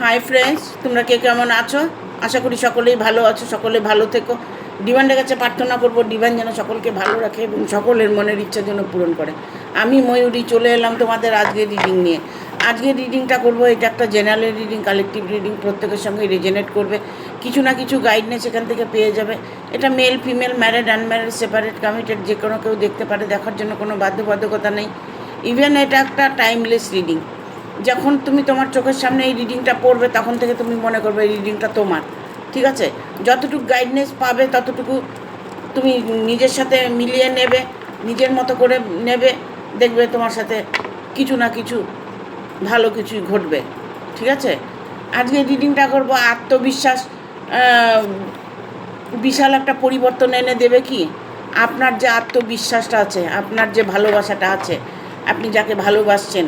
Hi friends, তোমরা কে কেমন আছো? আশা করি সকলেই ভালো আছো, সকলে ভালো থেকো। ডিভাইনের কাছে প্রার্থনা করবো ডিভাইন যেন সকলকে ভালো রাখে এবং সকলের মনের ইচ্ছা যেন পূরণ করে। আমি ময়ূরী চলে এলাম তোমাদের আজকের রিডিং নিয়ে। আজকের রিডিংটা করবো, এটা একটা জেনারেল রিডিং, কালেকটিভ রিডিং, প্রত্যেকের সঙ্গে রেজনেট করবে। কিছু না কিছু গাইডনেস এখান থেকে পেয়ে যাবে। এটা male female, married unmarried, separate committed, যে কোনো কেউ দেখতে পারে, দেখার জন্য কোনো বাধ্যবাধকতা নেই। ইভেন এটা একটা টাইমলেস রিডিং। যখন তুমি তোমার চোখের সামনে এই রিডিংটা পড়বে তখন থেকে তুমি মনে করবে এই রিডিংটা তোমার। ঠিক আছে? যতটুকু গাইডনেস পাবে ততটুকু তুমি নিজের সাথে মিলিয়ে নেবে, নিজের মতো করে নেবে, দেখবে তোমার সাথে কিছু না কিছু ভালো কিছুই ঘটবে। ঠিক আছে? আজকে রিডিংটা করবো আত্মবিশ্বাস বিশাল একটা পরিবর্তন এনে দেবে কি? আপনার যে আত্মবিশ্বাসটা আছে, আপনার যে ভালোবাসাটা আছে, আপনি যাকে ভালোবাসছেন,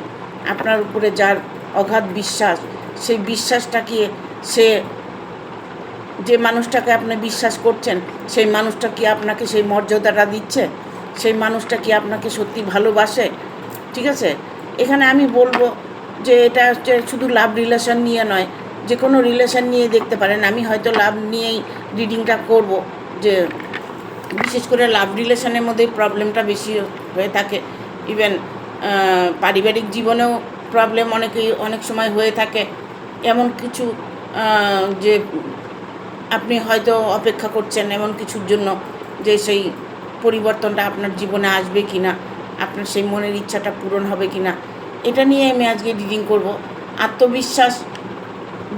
আপনার উপরে যার অগাধ বিশ্বাস, সেই বিশ্বাসটাকে সে, যে মানুষটাকে আপনি বিশ্বাস করছেন, সেই মানুষটা কি আপনাকে সেই মর্যাদাটা দিচ্ছে? সেই মানুষটা কি আপনাকে সত্যি ভালোবাসে? ঠিক আছে? এখানে আমি বলবো যে এটা হচ্ছে শুধু লাভ রিলেশন নিয়ে নয়, যে কোনো রিলেশন নিয়ে দেখতে পারেন। আমি হয়তো লাভ নিয়েই রিডিংটা করব, যে বিশেষ করে লাভ রিলেশনের মধ্যেই প্রবলেমটা বেশি হয়ে থাকে। ইভেন পারিবারিক জীবনেও প্রবলেম অনেক সময় হয়ে থাকে। এমন কিছু যে আপনি হয়তো অপেক্ষা করছেন এমন কিছুর জন্য, যে সেই পরিবর্তনটা আপনার জীবনে আসবে কি না, আপনার সেই মনের ইচ্ছাটা পূরণ হবে কি না, এটা নিয়ে আমি আজকে রিডিং করব। আত্মবিশ্বাস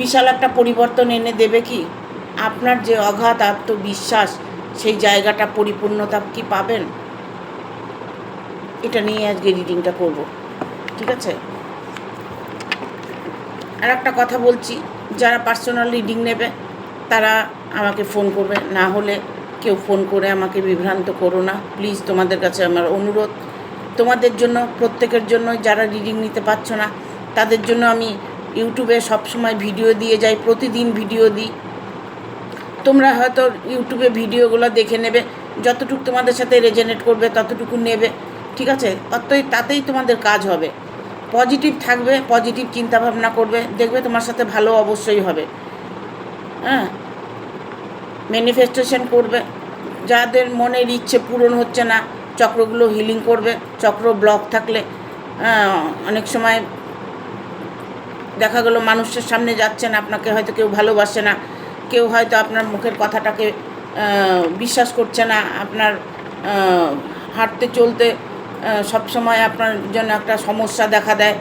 বিশাল একটা পরিবর্তন এনে দেবে কি? আপনার যে অগাধ আত্মবিশ্বাস, সেই জায়গাটা পরিপূর্ণতা কি পাবেন? এটা নিয়ে আজকে রিডিংটা করব। ঠিক আছে? আর একটা কথা বলছি, যারা পার্সোনাল রিডিং নেবে তারা আমাকে ফোন করবে, না হলে কেউ ফোন করে আমাকে বিভ্রান্ত করো না প্লিজ। তোমাদের কাছে আমার অনুরোধ, তোমাদের জন্য, প্রত্যেকের জন্য, যারা রিডিং নিতে পারছো না তাদের জন্য আমি ইউটিউবে সবসময় ভিডিও দিয়ে যাই, প্রতিদিন ভিডিও দিই। তোমরা হয়তো ইউটিউবে ভিডিওগুলো দেখে নেবে, যতটুকু তোমাদের সাথে রেজনেট করবে ততটুকু নেবে। ঠিক আছে? তাতেই তোমাদের কাজ হবে। পজিটিভ থাকবে, পজিটিভ চিন্তাভাবনা করবে, দেখবে তোমার সাথে ভালো অবশ্যই হবে। হ্যাঁ, ম্যানিফেস্টেশন করবে। যাদের মনের ইচ্ছে পূরণ হচ্ছে না, চক্রগুলো হিলিং করবে। চক্র ব্লক থাকলে অনেক সময় দেখা গেলো মানুষের সামনে যাচ্ছেন, আপনাকে হয়তো কেউ ভালোবাসে না, কেউ হয়তো আপনার মুখের কথাটাকে বিশ্বাস করছে না, আপনার হাঁটতে চলতে সবসময় আপনার জন্য একটা সমস্যা দেখা দেয়।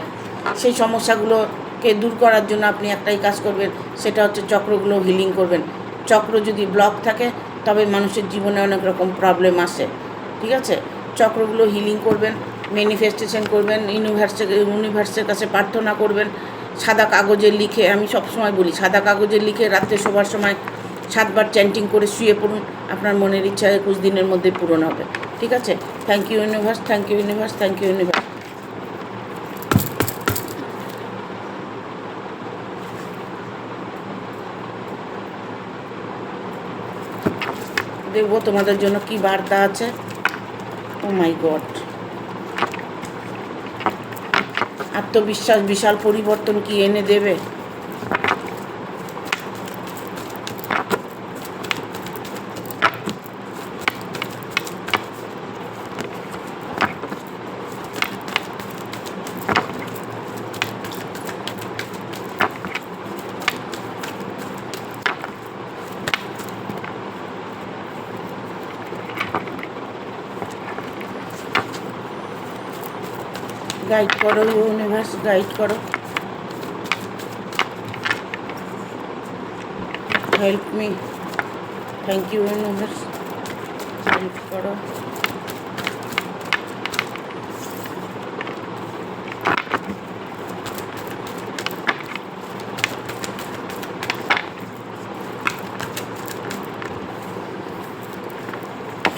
সেই সমস্যাগুলোকে দূর করার জন্য আপনি একটাই কাজ করবেন, সেটা হচ্ছে চক্রগুলো হিলিং করবেন। চক্র যদি ব্লক থাকে তবে মানুষের জীবনে অনেক রকম প্রবলেম আসে। ঠিক আছে? চক্রগুলো হিলিং করবেন, ম্যানিফেস্টেশন করবেন, ইউনিভার্সের কাছে প্রার্থনা করবেন। সাদা কাগজে লিখে, আমি সবসময় বলি, সাদা কাগজে লিখে রাত্রে শোবার সময় 7 বার চ্যান্টিং করে শুয়ে পড়ুন, আপনার মনের ইচ্ছা 21 দিনের মধ্যে পূরণ হবে। ঠিক আছে? Thank you universe, thank you universe, thank you universe. দেখবো তোমাদের জন্য কি বার্তা আছে। ও মাই গড, আত্মবিশ্বাস বিশাল পরিবর্তন কি এনে দেবে? গাইড করো ইউনিভার্স, গাইড করো, help me. Thank you universe, help করো।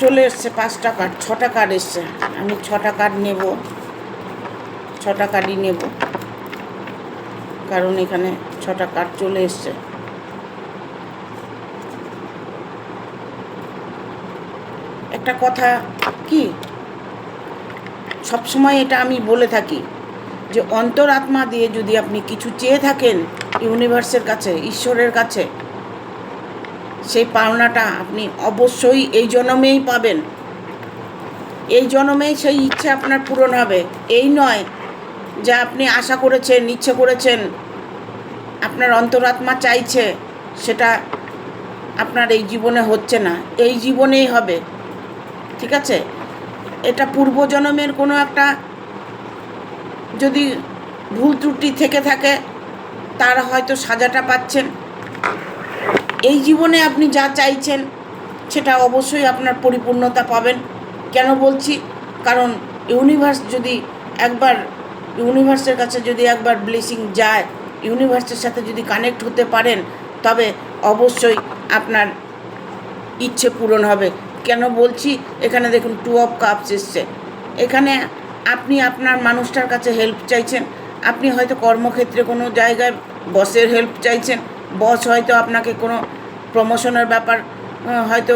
চলে এসছে 5টা কার্ড, 6টা কার্ড এসছে। আমি 6টা কার্ড নেব, 6টা কার্ডই নেব, কারণ এখানে 6টা কার্ড চলে এসছে। একটা কথা কি, সবসময় এটা আমি বলে থাকি যে অন্তরাত্মা দিয়ে যদি আপনি কিছু চেয়ে থাকেন ইউনিভার্সের কাছে, ঈশ্বরের কাছে, সেই পাওনাটা আপনি অবশ্যই এই জন্মেই পাবেন। এই জন্মেই সেই ইচ্ছে আপনার পূরণ হবে। এই নয় যে আপনি আশা করেছেন, ইচ্ছে করেছেন, আপনার অন্তরাত্মা চাইছে, সেটা আপনার এই জীবনে হচ্ছে না, এই জীবনেই হবে। ঠিক আছে? এটা পূর্বজন্মের কোনো একটা যদি ভুল ত্রুটি থেকে থাকে, তার হয়তো সাজাটা পাচ্ছেন। এই জীবনে আপনি যা চাইছেন সেটা অবশ্যই আপনার পরিপূর্ণতা পাবেন। কেন বলছি? কারণ ইউনিভার্সের কাছে যদি একবার ব্লেসিং যায়, ইউনিভার্সের সাথে যদি কানেক্ট হতে পারেন, তবে অবশ্যই আপনার ইচ্ছে পূরণ হবে। কেন বলছি? এখানে দেখুন 2 অফ কাপস এসছে। এখানে আপনি আপনার মানুষটার কাছে হেল্প চাইছেন। আপনি হয়তো কর্মক্ষেত্রে কোনো জায়গায় বসের হেল্প চাইছেন। বস হয়তো আপনাকে কোনো প্রমোশনের ব্যাপার হয়তো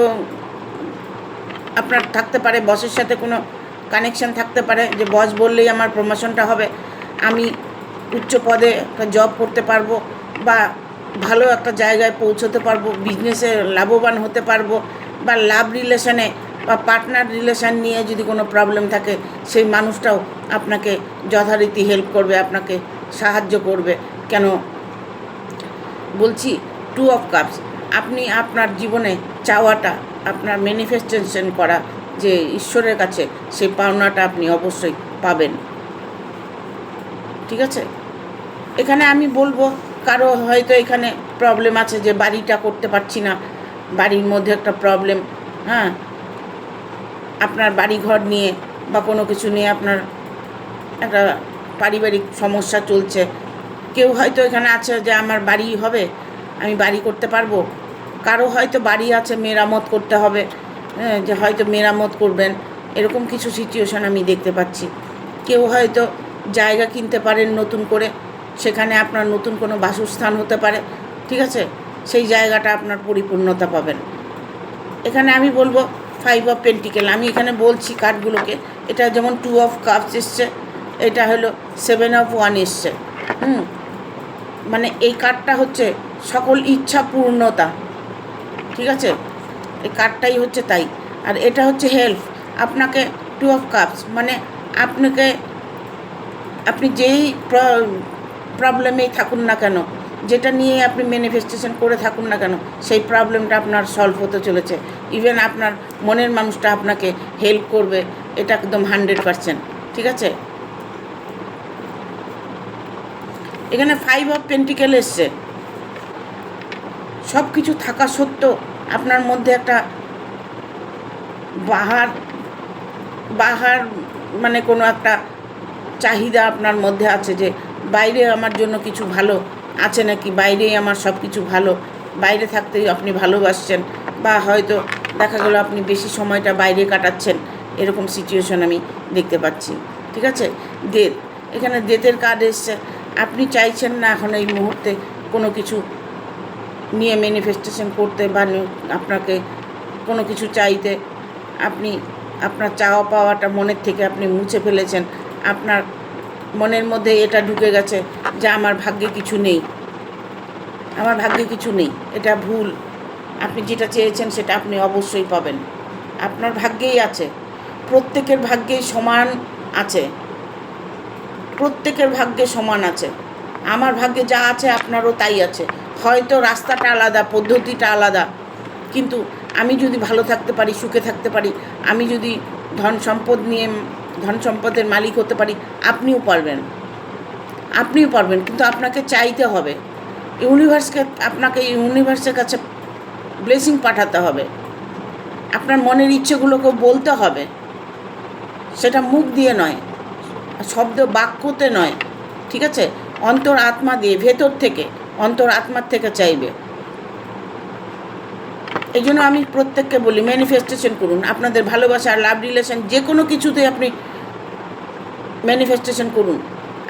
আপনার থাকতে পারে, বসের সাথে কোনো কানেকশান থাকতে পারে যে বস বললেই আমার প্রমোশনটা হবে, আমি উচ্চ পদে একটা জব করতে পারবো, বা ভালো একটা জায়গায় পৌঁছতে পারবো, বিজনেসে লাভবান হতে পারবো, বা লাভ রিলেশনে বা পার্টনার রিলেশান নিয়ে যদি কোনো প্রবলেম থাকে, সেই মানুষটাও আপনাকে যথারীতি হেল্প করবে, আপনাকে সাহায্য করবে। কেন বলছি? 2 অফ কাপস। আপনি আপনার জীবনে চাওয়াটা, আপনার ম্যানিফেস্টেশন করা যে ঈশ্বরের কাছে, সেই পাওনাটা আপনি অবশ্যই পাবেন। ঠিক আছে? এখানে আমি বলবো, কারো হয়তো এখানে প্রবলেম আছে যে বাড়িটা করতে পারছি না, বাড়ির মধ্যে একটা প্রবলেম, হ্যাঁ, আপনার বাড়িঘর নিয়ে বা কোনো কিছু নিয়ে আপনার একটা পারিবারিক সমস্যা চলছে। কেউ হয়তো এখানে আছে যে আমার বাড়ি হবে, আমি বাড়ি করতে পারবো। কারো হয়তো বাড়ি আছে, মেরামত করতে হবে, যে হয়তো মেরামত করবেন, এরকম কিছু সিচুয়েশন আমি দেখতে পাচ্ছি। কেউ হয়তো জায়গা কিনতে পারেন নতুন করে, সেখানে আপনার নতুন কোনো বাসস্থান হতে পারে। ঠিক আছে? সেই জায়গাটা আপনার পরিপূর্ণতা পাবেন। এখানে আমি বলবো 5 অফ পেন্টিকেল। আমি এখানে বলছি কার্ডগুলোকে, এটা যেমন 2 অফ কাপস এসছে, এটা হলো 7 অফ ওয়ান এসছে। মানে এই কার্ডটা হচ্ছে সকল ইচ্ছা পূর্ণতা। ঠিক আছে? এই কার্ডটাই হচ্ছে তাই। আর এটা হচ্ছে হেল্প। আপনাকে 2 অফ কাপস মানে আপনি যেই প্রবলেমেই থাকুন না কেন, যেটা নিয়ে আপনি ম্যানিফেস্টেশন করে থাকুন না কেন, সেই প্রবলেমটা আপনার সলভ হতে চলেছে। ইভেন আপনার মনের মানুষটা আপনাকে হেল্প করবে, এটা একদম 100%। ঠিক আছে? এখানে 5 অফ পেন্টিকেল এসছে। সব কিছু থাকা সত্ত্বেও আপনার মধ্যে একটা বাহার মানে কোনো একটা চাহিদা আপনার মধ্যে আছে যে বাইরে আমার জন্য কিছু ভালো আছে নাকি, বাইরেই আমার সব কিছু ভালো, বাইরে থাকতেই আপনি ভালোবাসছেন, বা হয়তো দেখা গেলো আপনি বেশি সময়টা বাইরে কাটাচ্ছেন, এরকম সিচুয়েশন আমি দেখতে পাচ্ছি। ঠিক আছে? ডেথ। এখানে ডেথের কার্ড এসছে। আপনি চাইছেন না এখন এই মুহূর্তে কোনো কিছু নিয়ে ম্যানিফেস্টেশন করতে, বা আপনাকে কোনো কিছু চাইতে, আপনি আপনার চাওয়া পাওয়াটা মনের থেকে আপনি মুছে ফেলেছেন। আপনার মনের মধ্যে এটা ঢুকে গেছে যে আমার ভাগ্যে কিছু নেই, আমার ভাগ্যে কিছু নেই, এটা ভুল। আপনি যেটা চেয়েছেন সেটা আপনি অবশ্যই পাবেন। আপনার ভাগ্যেই আছে, প্রত্যেকের ভাগ্যেই সমান আছে, প্রত্যেকের ভাগ্যে সমান আছে। আমার ভাগ্যে যা আছে আপনারও তাই আছে। হয়তো রাস্তাটা আলাদা, পদ্ধতিটা আলাদা, কিন্তু আমি যদি ভালো থাকতে পারি, সুখে থাকতে পারি, আমি যদি ধন সম্পদের মালিক হতে পারি, আপনিও পারবেন, কিন্তু আপনাকে চাইতে হবে। আপনাকে ইউনিভার্সের কাছে ব্লেসিং পাঠাতে হবে, আপনার মনের ইচ্ছেগুলোকে বলতে হবে, সেটা মুখ দিয়ে নয়, শব্দ বাক্যতে নয়। ঠিক আছে? অন্তর আত্মা দিয়ে, ভেতর থেকে, অন্তর আত্মার থেকে চাইবে। এই জন্য আমি প্রত্যেককে বলি ম্যানিফেস্টেশন করুন। আপনাদের ভালোবাসা, লাভ রিলেশন, যে কোনো কিছুতে আপনি ম্যানিফেস্টেশন করুন,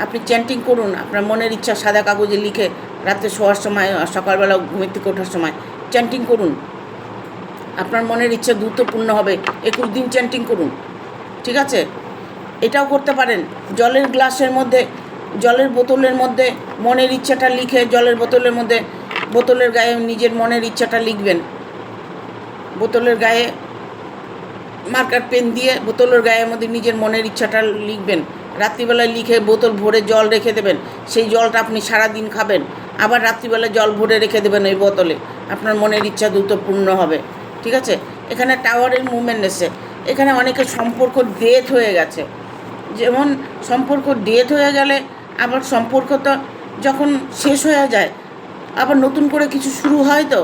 আপনি চ্যান্টিং করুন। আপনার মনের ইচ্ছা সাদা কাগজে লিখে রাত্রে শোয়ার সময়, সকালবেলা ঘুমের থেকে ওঠার সময় চ্যান্টিং করুন। আপনার মনের ইচ্ছা দ্রুত পূর্ণ হবে। 21 দিন চ্যান্টিং করুন। ঠিক আছে? এটাও করতে পারেন, জলের গ্লাসের মধ্যে জলের বোতলের মধ্যে মনের ইচ্ছাটা লিখে জলের বোতলের মধ্যে বোতলের গায়ে নিজের মনের ইচ্ছাটা লিখবেন। বোতলের গায়ে মার্কার পেন দিয়ে বোতলের গায়ের মধ্যে নিজের মনের ইচ্ছাটা লিখবেন। রাত্রিবেলায় লিখে বোতল ভরে জল রেখে দেবেন। সেই জলটা আপনি সারাদিন খাবেন। আবার রাত্রিবেলায় জল ভরে রেখে দেবেন ওই বোতলে। আপনার মনের ইচ্ছা দ্রুত পূর্ণ হবে। ঠিক আছে? এখানে টাওয়ারের মুভমেন্ট এসে এখানে অনেকের সম্পর্ক ডেথ হয়ে গেছে। যেমন সম্পর্ক ডেথ হয়ে গেলে আবার সম্পর্কটা যখন শেষ হয়ে যায় আবার নতুন করে কিছু শুরু হয়, তো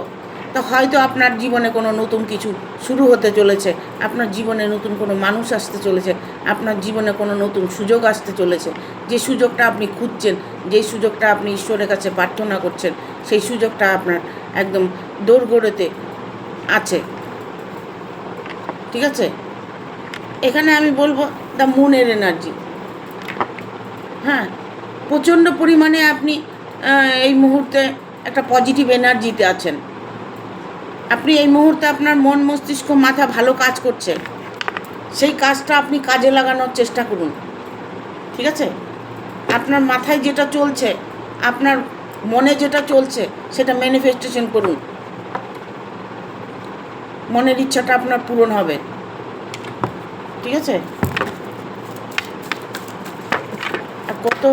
হয়তো আপনার জীবনে কোনো নতুন কিছু শুরু হতে চলেছে, আপনার জীবনে নতুন কোনো মানুষ আসতে চলেছে, আপনার জীবনে কোনো নতুন সুযোগ আসতে চলেছে। যে সুযোগটা আপনি খুঁজছেন, যেই সুযোগটা আপনি ঈশ্বরের কাছে প্রার্থনা করছেন, সেই সুযোগটা আপনার একদম দোরগোড়াতে আছে। ঠিক আছে? এখানে আমি বলবো দ্য মুনের এনার্জি। হ্যাঁ, প্রচণ্ড পরিমাণে আপনি এই মুহূর্তে একটা পজিটিভ এনার্জিতে আছেন। আপনি এই মুহূর্তে আপনার মন মস্তিষ্ক মাথা ভালো কাজ করছে, সেই কাজটা আপনি কাজে লাগানোর চেষ্টা করুন। ঠিক আছে? আপনার মাথায় যেটা চলছে, আপনার মনে যেটা চলছে সেটা ম্যানিফেস্টেশন করুন। মনের ইচ্ছাটা আপনার পূরণ হবে। ঠিক আছে? আর কত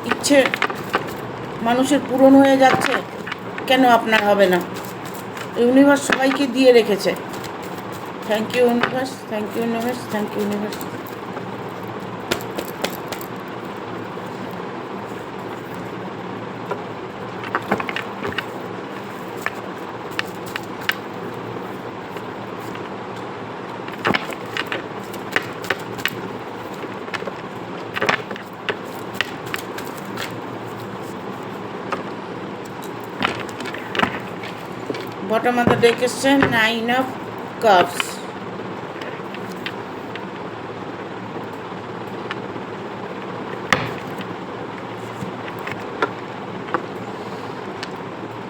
ইচ্ছে মানুষের পূরণ হয়ে যাচ্ছে, কেন আপনার হবে না? ইউনিভার্স সবাইকে দিয়ে রেখেছে। Thank you universe, thank you universe, thank you universe. Bottom of the deck is 9 of Cups.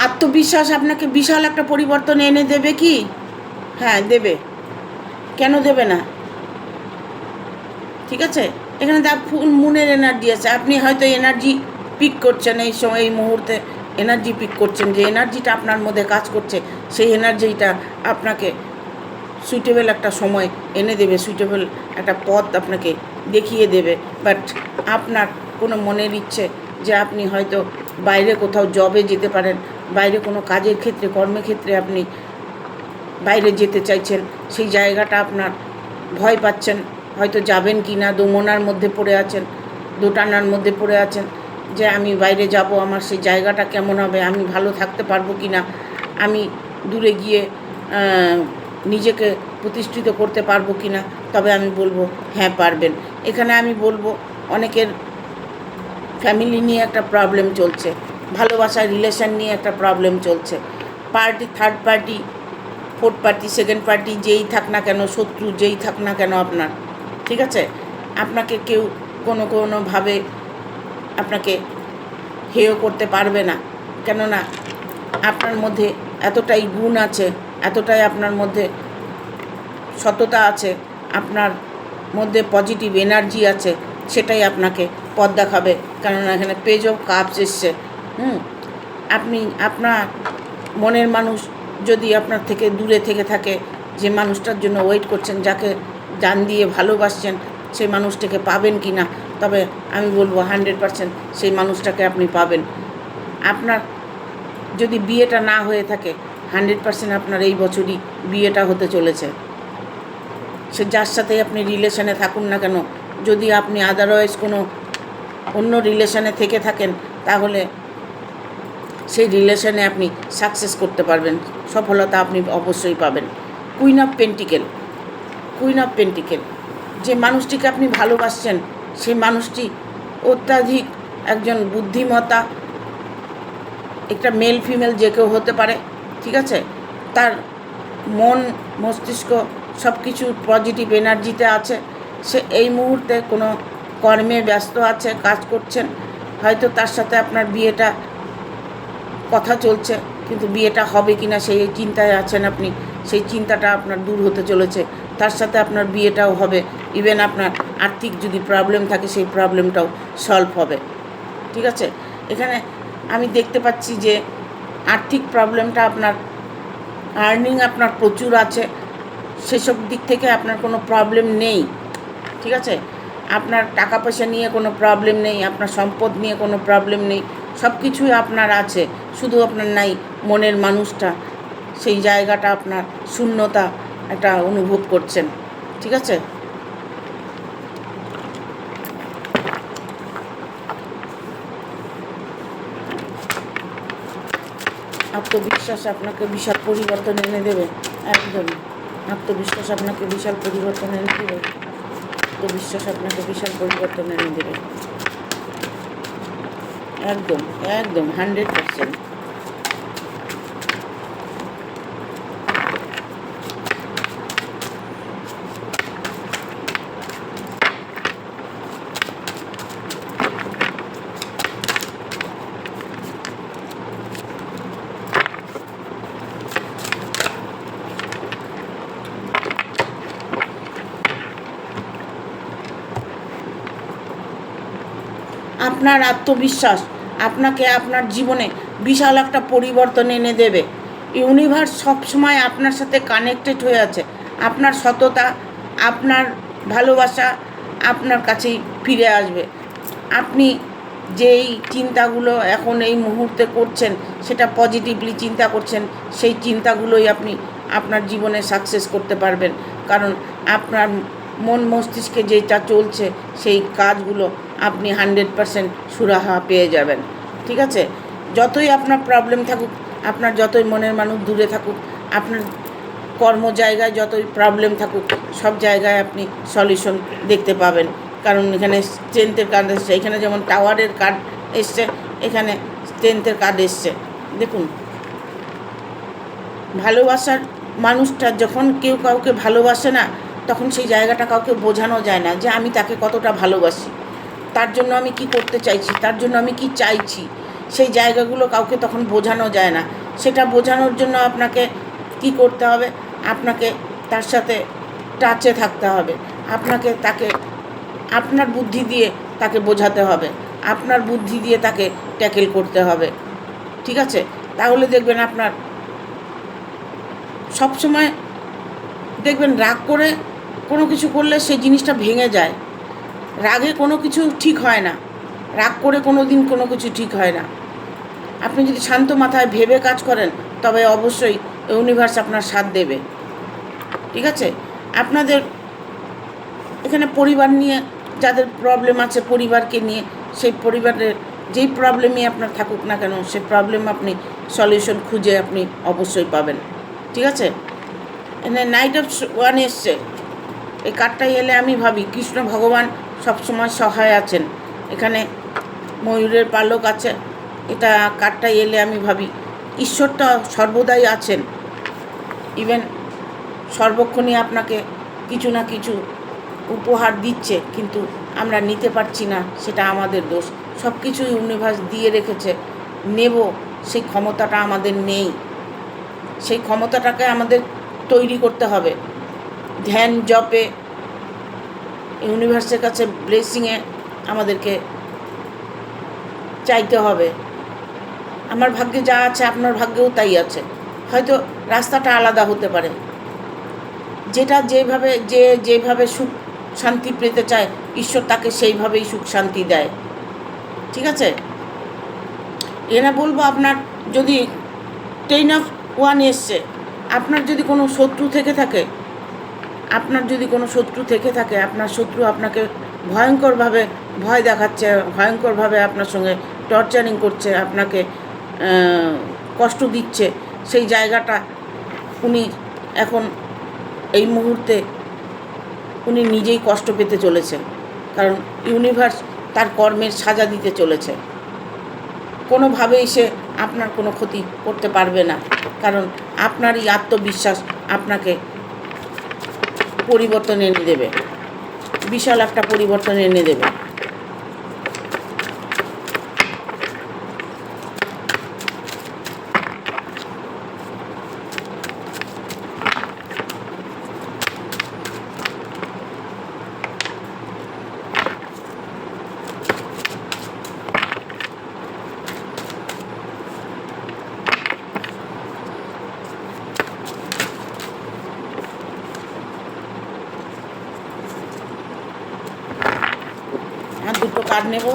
আত্মবিশ্বাস আপনাকে বিশাল একটা পরিবর্তন এনে দেবে কি? হ্যাঁ, দেবে। কেন দেবে না? ঠিক আছে? এখানে ফুল মুনের এনার্জি আছে। আপনি হয়তো এনার্জি পিক করছেন এই সময়, এই মুহূর্তে এনার্জি পিক করছেন। যে এনার্জিটা আপনার মধ্যে কাজ করছে, সেই এনার্জিটা আপনাকে সুইটেবল একটা সময় এনে দেবে, সুইটেবল একটা পথ আপনাকে দেখিয়ে দেবে। বাট আপনার কোনো মনের ইচ্ছে যে আপনি হয়তো বাইরে কোথাও জবে যেতে পারেন, বাইরে কোনো কাজের ক্ষেত্রে কর্মক্ষেত্রে আপনি বাইরে যেতে চাইছেন, সেই জায়গাটা আপনার ভয় পাচ্ছেন, হয়তো যাবেন কি না, দোমনার মধ্যে পড়ে আছেন, দোটানার মধ্যে পড়ে আছেন যে আমি বাইরে যাব, আমার সেই জায়গাটা কেমন হবে, আমি ভালো থাকতে পারবো কি না, আমি দূরে গিয়ে নিজেকে প্রতিষ্ঠিত করতে পারবো কি না। তবে আমি বলবো হ্যাঁ, পারবেন। এখানে আমি বলবো অনেকের ফ্যামিলি নিয়ে একটা প্রবলেম চলছে, ভালোবাসার রিলেশন নিয়ে একটা প্রবলেম চলছে। Party, third party, fourth party, second party যেই থাক না কেন, শত্রু যেই থাক না কেন আপনার, ঠিক আছে, আপনাকে কেউ কোনোভাবে আপনাকে হেয় করতে পারবে না। কেননা আপনার মধ্যে এতটাই গুণ আছে, এতটাই আপনার মধ্যে সততা আছে, আপনার মধ্যে পজিটিভ এনার্জি আছে, সেটাই আপনাকে পথ দেখাবে। কেননা এখানে পেজ অফ কাপস এসছে। আপনি আপনার মনের মানুষ যদি আপনার থেকে দূরে থেকে থাকে, যে মানুষটার জন্য ওয়েট করছেন, যাকে জান দিয়ে ভালোবাসছেন, সেই মানুষটাকে পাবেন কি না, তবে আমি বলবো 100% সেই মানুষটাকে আপনি পাবেন। আপনার যদি বিয়েটা না হয়ে থাকে, 100% আপনার এই বছরই বিয়েটা হতে চলেছে। সে যার সাথেই আপনি রিলেশনে থাকুন না কেন, যদি আপনি আদারওয়াইজ কোনো অন্য রিলেশনে থেকে থাকেন, তাহলে সেই রিলেশনে আপনি সাকসেস করতে পারবেন, সফলতা আপনি অবশ্যই পাবেন। Queen of pentacle, queen of pentacle, যে মানুষটিকে আপনি ভালোবাসছেন, সেই মানুষটি অত্যাধিক একজন বুদ্ধিমত্তা, একটা মেল ফিমেল যে কেউ হতে পারে, ঠিক আছে, তার মন মস্তিষ্ক সব কিছু পজিটিভ এনার্জিতে আছে। সে এই মুহূর্তে কোনো কর্মে ব্যস্ত আছে, কাজ করছেন, হয়তো তার সাথে আপনার বিয়েটা কথা চলছে, কিন্তু বিয়েটা হবে কি না সেই চিন্তায় আছেন আপনি। সেই চিন্তাটা আপনার দূর হতে চলেছে, তার সাথে আপনার বিয়েটাও হবে। ইভেন আপনার আর্থিক যদি প্রবলেম থাকে সেই প্রবলেমটাও সলভ হবে। ঠিক আছে, এখানে আমি দেখতে পাচ্ছি যে আর্থিক প্রবলেমটা আপনার, আর্নিং আপনার প্রচুর আছে, সেসব দিক থেকে আপনার কোনো প্রবলেম নেই। ঠিক আছে, আপনার টাকা পয়সা নিয়ে কোনো প্রবলেম নেই, আপনার সম্পদ নিয়ে কোনো প্রবলেম নেই, সব কিছুই আপনার আছে, শুধু আপনার নাই মনের মানুষটা, সেই জায়গাটা আপনার শূন্যতা একটা অনুভব করছেন। ঠিক আছে, আত্মবিশ্বাস আপনাকে বিশাল পরিবর্তন এনে দেবে। একদম আত্মবিশ্বাস আপনাকে বিশাল পরিবর্তন এনে দেবে। আত্মবিশ্বাস আপনাকে বিশাল পরিবর্তন এনে দেবে। একদম একদম 100%। আপনার আত্মবিশ্বাস আপনাকে আপনার জীবনে বিশাল একটা পরিবর্তন এনে দেবে। ইউনিভার্স সবসময় আপনার সাথে কানেক্টেড হয়ে আছে। আপনার সততা, আপনার ভালোবাসা আপনার কাছেই ফিরে আসবে। আপনি যেই চিন্তাগুলো এখন এই মুহূর্তে করছেন, সেটা পজিটিভলি চিন্তা করছেন, সেই চিন্তাগুলোই আপনি আপনার জীবনে সাকসেস করতে পারবেন। কারণ আপনার মন মস্তিষ্কে যেটা চলছে সেই কাজগুলো আপনি 100% সুরাহা পেয়ে যাবেন। ঠিক আছে, যতই আপনার প্রবলেম থাকুক, আপনার যতই মনের মানুষ দূরে থাকুক, আপনার কর্ম জায়গায় যতই প্রবলেম থাকুক, সব জায়গায় আপনি সলিউশন দেখতে পাবেন। কারণ এখানে স্ট্রেংথের কার্ড এসছে, এখানে যেমন টাওয়ারের কার্ড এসছে, এখানে স্ট্রেংথের কার্ড এসছে। দেখুন, ভালোবাসার মানুষটা যখন কেউ কাউকে ভালোবাসে না, তখন সেই জায়গাটা কাউকে বোঝানো যায় না যে আমি তাকে কতটা ভালোবাসি, তার জন্য আমি কি করতে চাইছি, তার জন্য আমি কি চাইছি, সেই জায়গাগুলো কাউকে তখন বোঝানো যায় না। সেটা বোঝানোর জন্য আপনাকে কি করতে হবে, আপনাকে তার সাথে টাচে থাকতে হবে, আপনাকে তাকে আপনার বুদ্ধি দিয়ে তাকে বোঝাতে হবে, আপনার বুদ্ধি দিয়ে তাকে ট্যাকেল করতে হবে। ঠিক আছে, তাহলে দেখবেন আপনার সবসময় দেখবেন রাগ করে কোনো কিছু করলে সেই জিনিসটা ভেঙে যায়। রাগে কোনো কিছু ঠিক হয় না, রাগ করে কোনো দিন কোনো কিছু ঠিক হয় না। আপনি যদি শান্ত মাথায় ভেবে কাজ করেন, তবে অবশ্যই ইউনিভার্স আপনার সাথ দেবে। ঠিক আছে, আপনাদের এখানে পরিবার নিয়ে যাদের প্রবলেম আছে, পরিবারকে নিয়ে, সেই পরিবারের যেই প্রবলেমই আপনার থাকুক না কেন, সেই প্রবলেম আপনি সলিউশন খুঁজে আপনি অবশ্যই পাবেন। ঠিক আছে, এখানে নাইট অফ ওয়ান এসছে, এই কার্ডটাই এলে আমি ভাবি কৃষ্ণ ভগবান সবসময় সহায় আছেন। এখানে ময়ূরের পালক আছে, এটা কার্ডটাই এলে আমি ভাবি ঈশ্বরটা সর্বদাই আছেন। ইভেন সর্বক্ষণই আপনাকে কিছু না কিছু উপহার দিচ্ছে, কিন্তু আমরা নিতে পারছি না, সেটা আমাদের দোষ। সব কিছু ইউনিভার্স দিয়ে রেখেছে, নেব সেই ক্ষমতাটা আমাদের নেই। সেই ক্ষমতাটাকে আমাদের তৈরি করতে হবে ধ্যান জপে, ইউনিভার্সের কাছে ব্লেসিংয়ে আমাদেরকে চাইতে হবে। আমার ভাগ্যে যা আছে আপনার ভাগ্যেও তাই আছে, হয়তো রাস্তাটা আলাদা হতে পারে। যেটা যেভাবে সুখ শান্তি পেতে চায়, ঈশ্বর তাকে সেইভাবেই সুখ শান্তি দেয়। ঠিক আছে, এরা বলবো আপনার যদি 10 অফ ওয়ান এসছে, আপনার যদি কোনো শত্রু থেকে থাকে, আপনার শত্রু আপনাকে ভয়ঙ্করভাবে ভয় দেখাচ্ছে, ভয়ঙ্করভাবে আপনার সঙ্গে টর্চারিং করছে, আপনাকে কষ্ট দিচ্ছে, সেই জায়গাটা উনি এখন এই মুহূর্তে উনি নিজেই কষ্ট পেতে চলেছে। কারণ ইউনিভার্স তার কর্মের সাজা দিতে চলেছে। কোনোভাবেই সে আপনার কোনো ক্ষতি করতে পারবে না, কারণ আপনারই আত্মবিশ্বাস আপনাকে পরিবর্তন এনে দেবে, বিশাল একটা পরিবর্তন এনে দেবে। কার্ড নেব।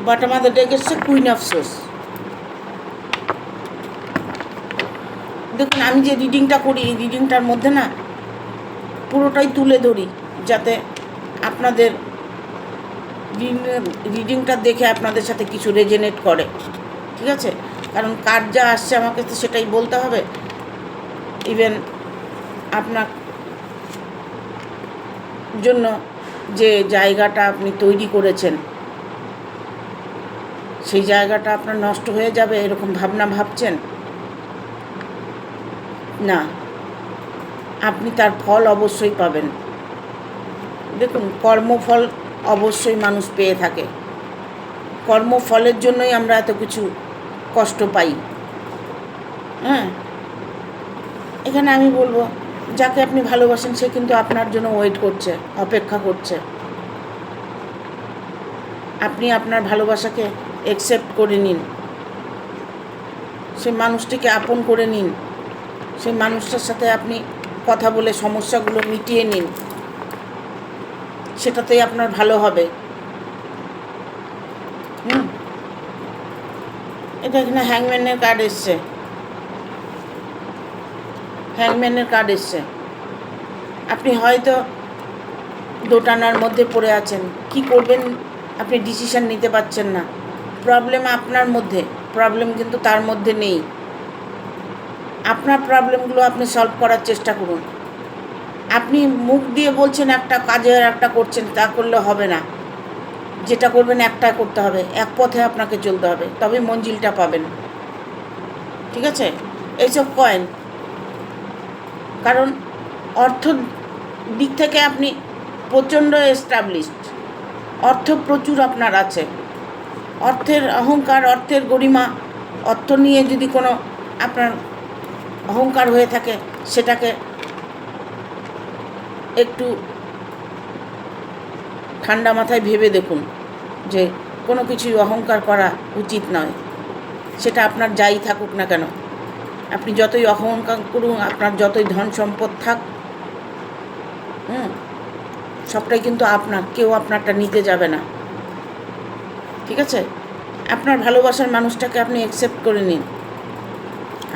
বটম অফ দ্য ডেক এসছে কুইন অফ সোর্স। দেখুন আমি যে রিডিংটা করি এই রিডিংটার মধ্যে না পুরোটাই তুলে ধরি যাতে আপনাদের রিডিংটা দেখে আপনাদের সাথে কিছু রেজোনেট করে, ঠিক আছে? কারণ কার্ড যা আসছে আমাকে তো সেটাই বলতে হবে। ইভেন আপনার জন্য যে জায়গাটা আপনি তৈরি করেছেন সেই জায়গাটা আপনার নষ্ট হয়ে যাবে এরকম ভাবনা ভাবছেন না, আপনি তার ফল অবশ্যই পাবেন। দেখুন কর্মফল অবশ্যই মানুষ পেয়ে থাকে, কর্মফলের জন্যই আমরা এত কিছু কষ্ট পাই। হ্যাঁ, এখানে আমি বলবো যাকে আপনি ভালোবাসেন সে কিন্তু আপনার জন্য ওয়েট করছে, অপেক্ষা করছে। আপনি আপনার ভালোবাসাকে অ্যাকসেপ্ট করে নিন, সেই মানুষটিকে আপন করে নিন, সেই মানুষটার সাথে আপনি কথা বলে সমস্যাগুলো মিটিয়ে নিন, সেটাতেই আপনার ভালো হবে। এটা এখানে হ্যাংম্যানের কার্ড এসছে, হ্যাংম্যানের কার্ড এসছে। আপনি হয়তো দোটানার মধ্যে পড়ে আছেন, কি করবেন আপনি ডিসিশন নিতে পারছেন না। প্রবলেম আপনার মধ্যে, প্রবলেম কিন্তু তার মধ্যে নেই। আপনার প্রবলেমগুলো আপনি সলভ করার চেষ্টা করুন। আপনি মুখ দিয়ে বলছেন একটা, কাজে একটা করছেন, তা করলে হবে না। যেটা করবেন একটা করতে হবে, এক পথে আপনাকে চলতে হবে, তবে মঞ্জিলটা পাবেন, ঠিক আছে? এইসব কয়েন, কারণ অর্থ দিক থেকে আপনি প্রচণ্ড এস্টাবলিশড, অর্থ প্রচুর আপনার আছে। অর্থের অহংকার, অর্থের গরিমা, অর্থ নিয়ে যদি কোনো আপনার অহংকার হয়ে থাকে সেটাকে একটু ঠান্ডা মাথায় ভেবে দেখুন যে কোনো কিছুই অহংকার করা উচিত নয়। সেটা আপনার যাই থাকুক না কেন, আপনি যতই অহংকার করুন, আপনার যতই ধন সম্পদ থাক, সবটাই কিন্তু আপনার, কেউ আপনারটা নিতে যাবে না, ঠিক আছে? আপনার ভালোবাসার মানুষটাকে আপনি অ্যাকসেপ্ট করে নিন,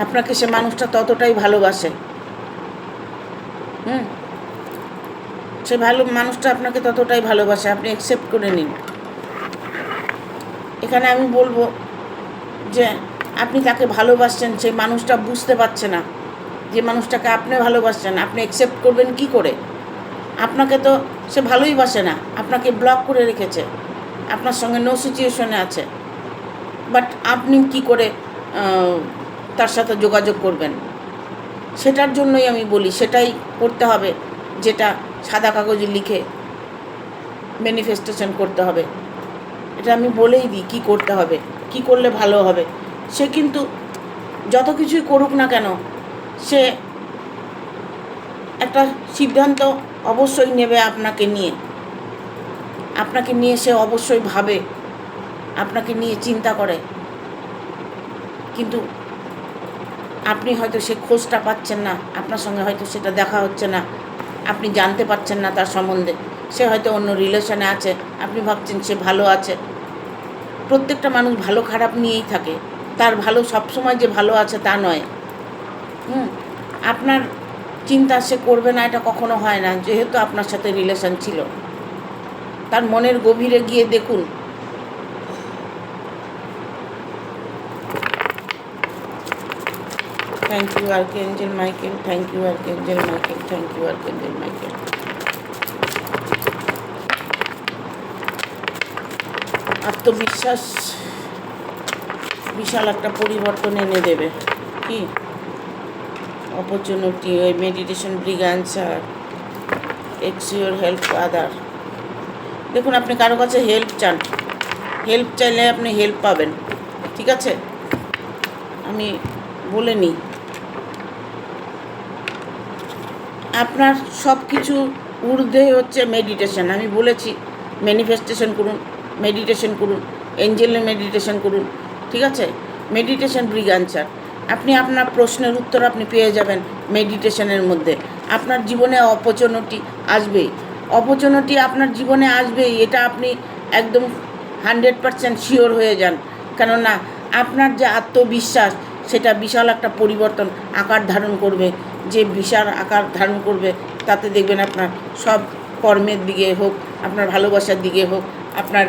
আপনাকে সে মানুষটা ততটাই ভালোবাসে। সে মানুষটা আপনাকে ততটাই ভালোবাসে, আপনি অ্যাকসেপ্ট করে নিন। এখানে আমি বলবো যে আপনি তাকে ভালোবাসছেন, সেই মানুষটা বুঝতে পারছে না যে মানুষটাকে আপনি ভালোবাসছেন, আপনি অ্যাকসেপ্ট করবেন কি করে? আপনাকে তো সে ভালোই বাসে না, আপনাকে ব্লক করে রেখেছে, আপনার সঙ্গে নো সিচুয়েশনে আছে, বাট আপনি কি করে তার সাথে যোগাযোগ করবেন? সেটার জন্যই আমি বলি সেটাই করতে হবে, যেটা সাদা কাগজে লিখে ম্যানিফেস্টেশন করতে হবে। এটা আমি বলেই দিই কী করতে হবে, কি করলে ভালো হবে। সে কিন্তু যত কিছুই করুক না কেন, সে একটা সিদ্ধান্ত অবশ্যই নেবে আপনাকে নিয়ে সে অবশ্যই ভাবে, আপনাকে নিয়ে চিন্তা করে, কিন্তু আপনি হয়তো সে খোঁজটা পাচ্ছেন না, আপনার সঙ্গে হয়তো সেটা দেখা হচ্ছে না, আপনি জানতে পারছেন না তার সম্বন্ধে। সে হয়তো অন্য রিলেশনে আছে, আপনি ভাবছেন সে ভালো আছে। প্রত্যেকটা মানুষ ভালো খারাপ নিয়েই থাকে, তার ভালো সবসময় যে ভালো আছে তা নয়। আপনার চিন্তা সে করবে না এটা কখনো হয় না, যেহেতু আপনার সাথে রিলেশন ছিল। তার মনের গভীরে গিয়ে দেখুন। Thank you Archangel Michael, thank you Archangel Michael, thank you Archangel Michael. আত্মবিশ্বাস বিশাল একটা পরিবর্তন এনে দেবে। কি অপরচুনিটি, ওই meditation, bring answer, ex your help other. দেখুন আপনি কারো কাছে হেল্প চান, হেল্প চাইলে আপনি হেল্প পাবেন, ঠিক আছে? আমি বলে নিই, আপনার সব কিছু ঊর্ধ্বে হচ্ছে মেডিটেশন। আমি বলেছি ম্যানিফেস্টেশন করুন, মেডিটেশন করুন, এঞ্জেলের মেডিটেশন করুন, ঠিক আছে? মেডিটেশন ব্রিং অ্যান্সার, আপনি আপনার প্রশ্নের উত্তর আপনি পেয়ে যাবেন মেডিটেশনের মধ্যে। আপনার জীবনে অপরচুনিটি আসবেই, অপরচুনিটি আপনার জীবনে আসবেই, এটা আপনি একদম 100% শিওর হয়ে যান। কেননা আপনার যে আত্মবিশ্বাস সেটা বিশাল একটা পরিবর্তন আকার ধারণ করবে। যে বিশাল আকার ধারণ করবে তাতে দেখবেন আপনার সব কর্মের দিকে হোক, আপনার ভালোবাসার দিকে হোক, আপনার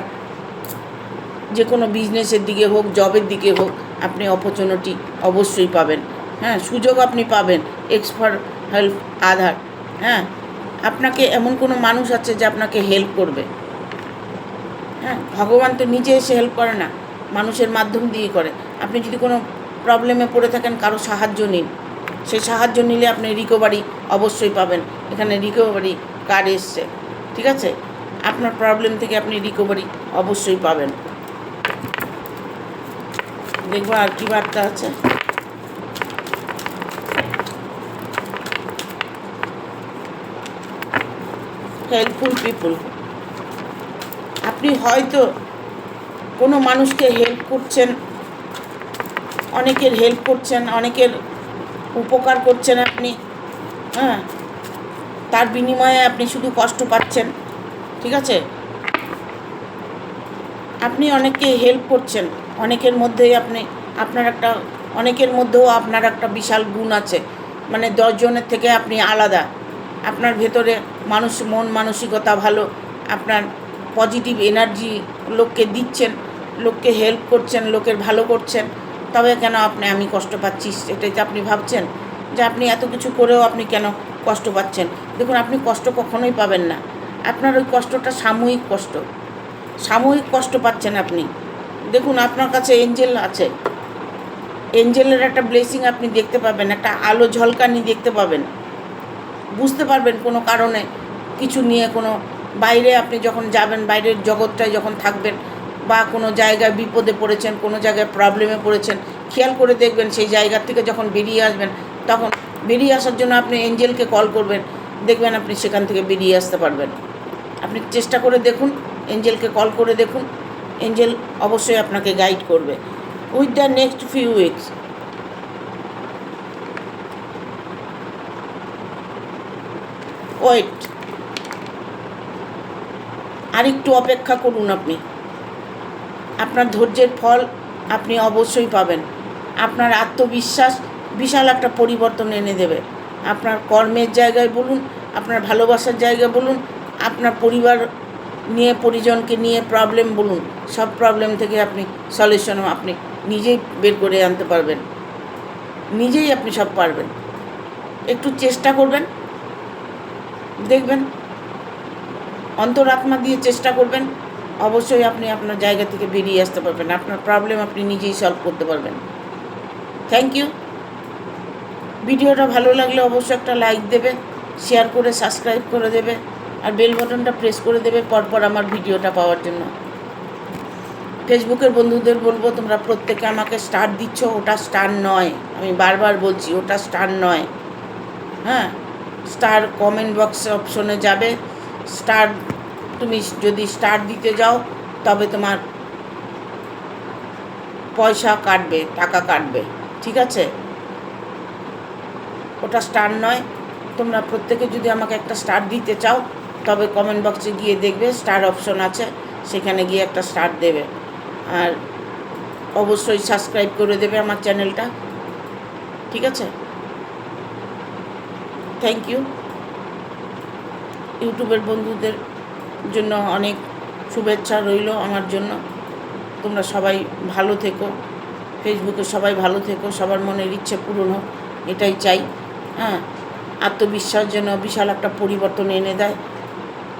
যে কোনো বিজনেসের দিকে হোক, জবের দিকে হোক, আপনি অপরচুনিটি অবশ্যই পাবেন। হ্যাঁ, সুযোগ আপনি পাবেন। এক্সপার হেল্প আধার। হ্যাঁ, আপনাকে এমন কোনো মানুষ আছে যে আপনাকে হেল্প করবে। হ্যাঁ, ভগবান তো নিজে এসে হেল্প করে না, মানুষের মাধ্যম দিয়ে করে। আপনি যদি কোনো প্রবলেমে পড়ে থাকেন, কারো সাহায্য নিন। সেই সাহায্য নিলে আপনি রিকভারি অবশ্যই পাবেন। এখানে রিকভারি কার্ড এসছে, ঠিক আছে? আপনার প্রবলেম থেকে আপনি রিকভারি অবশ্যই পাবেন। দেখবো আর কি বার্তা আছে। হেল্পফুল পিপুল। আপনি হয়তো কোনো মানুষকে হেল্প করছেন, অনেকের হেল্প করছেন, অনেকের উপকার করছেন আপনি। হ্যাঁ, তার বিনিময়ে আপনি শুধু কষ্ট পাচ্ছেন, ঠিক আছে? আপনি অনেককে হেল্প করছেন, অনেকের মধ্যেই অনেকের মধ্যেও আপনার একটা বিশাল গুণ আছে। মানে 10 জনের থেকে আপনি আলাদা। আপনার ভেতরে মন মানসিকতা ভালো, আপনার পজিটিভ এনার্জি লোককে দিচ্ছেন, লোককে হেল্প করছেন, লোকের ভালো করছেন। তবে কেন আমি কষ্ট পাচ্ছি, এটাই তো আপনি ভাবছেন যে আপনি এত কিছু করেও আপনি কেন কষ্ট পাচ্ছেন। দেখুন, আপনি কষ্ট কখনোই পাবেন না। আপনার ওই কষ্টটা সাময়িক কষ্ট পাচ্ছেন আপনি। দেখুন, আপনার কাছে এঞ্জেল আছে, এঞ্জেলের একটা ব্লেসিং আপনি দেখতে পাবেন, একটা আলো ঝলকানি দেখতে পাবেন, বুঝতে পারবেন কোনো কারণে কিছু নিয়ে, কোনো বাইরে আপনি যখন যাবেন, বাইরের জগৎটায় যখন থাকবেন, বা কোনো জায়গায় বিপদে পড়েছেন, কোনো জায়গায় প্রবলেমে পড়েছেন, খেয়াল করে দেখবেন সেই জায়গার থেকে যখন বেরিয়ে আসবেন, তখন বেরিয়ে আসার জন্য আপনি এঞ্জেলকে কল করবেন, দেখবেন আপনি সেখান থেকে বেরিয়ে আসতে পারবেন। আপনি চেষ্টা করে দেখুন, এঞ্জেলকে কল করে দেখুন, এঞ্জেল অবশ্যই আপনাকে গাইড করবে। With the next few weeks wait, আর একটু অপেক্ষা করুন। আপনি আপনার ধৈর্যের ফল আপনি অবশ্যই পাবেন। আপনার আত্মবিশ্বাস বিশাল একটা পরিবর্তন এনে দেবে। আপনার কর্মের জায়গায় বলুন, আপনার ভালোবাসার জায়গায় বলুন, আপনার পরিবার নিয়ে, পরিজনকে নিয়ে প্রবলেম বলুন, সব প্রবলেম থেকে আপনি সলিউশন আপনি নিজেই বের করে আনতে পারবেন। নিজেই আপনি সব পারবেন। একটু চেষ্টা করবেন, দেখবেন, অন্তরাত্মা দিয়ে চেষ্টা করবেন, অবশ্যই আপনি আপনার জায়গা থেকে বেরিয়ে আসতে পারবেন। আপনার প্রবলেম আপনি নিজেই সলভ করতে পারবেন। Thank you. ভিডিওটা ভালো লাগলে অবশ্যই একটা লাইক দেবে, শেয়ার করে সাবস্ক্রাইব করে দেবে, আর বেল বাটনটা প্রেস করে দেবে পরপর আমার ভিডিওটা পাওয়ার জন্য। ফেসবুকের বন্ধুদের বলবো, তোমরা প্রত্যেকে আমাকে স্টার দিচ্ছ, ওটা স্টার নয়, আমি বারবার বলছি, ওটা স্টার নয়। হ্যাঁ, স্টার কমেন্ট বক্স অপশনে যাবে, স্টার, তুমি যদি স্টার দিতে যাও তবে তোমার পয়সা কাটবে, টাকা কাটবে, ঠিক আছে? ওটা স্টার নয়। তোমরা প্রত্যেকে যদি আমাকে একটা স্টার দিতে চাও তবে কমেন্ট বক্সে গিয়ে দেখবে স্টার অপশন আছে, সেখানে গিয়ে একটা স্টার দেবে। আর অবশ্যই সাবস্ক্রাইব করে দেবে আমার চ্যানেলটা, ঠিক আছে? Thank you. ইউটিউবের বন্ধুদের জন্য অনেক শুভেচ্ছা রইল আমার জন্য। তোমরা সবাই ভালো থেকো, ফেসবুকে সবাই ভালো থেকো, সবার মনের ইচ্ছে পূরণ হোক, এটাই চাই। হ্যাঁ, আত্মবিশ্বাস যেন বিশাল একটা পরিবর্তন এনে দেয়।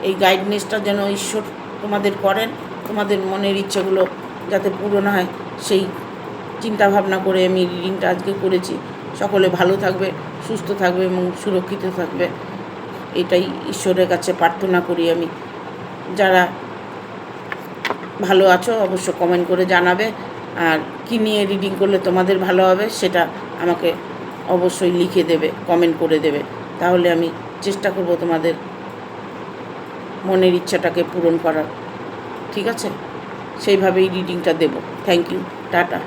এই গাইডনেসটা যেন ঈশ্বর তোমাদের করেন, তোমাদের মনের ইচ্ছেগুলো যাতে পূরণ হয়, সেই চিন্তাভাবনা করে আমি রিডিংটা আজকে করেছি। সকলে ভালো থাকবে, সুস্থ থাকবে এবং সুরক্ষিত থাকবে, এটাই ঈশ্বরের কাছে প্রার্থনা করি আমি। যারা ভালো আছো অবশ্য কমেন্ট করে জানাবে, আর কী নিয়ে রিডিং করলে তোমাদের ভালো হবে সেটা আমাকে অবশ্যই লিখে দেবে, কমেন্ট করে দেবে, তাহলে আমি চেষ্টা করব তোমাদের মনের ইচ্ছাটাকে পূরণ করার, ঠিক আছে? সেইভাবেই রিডিংটা দেব। Thank you, tata.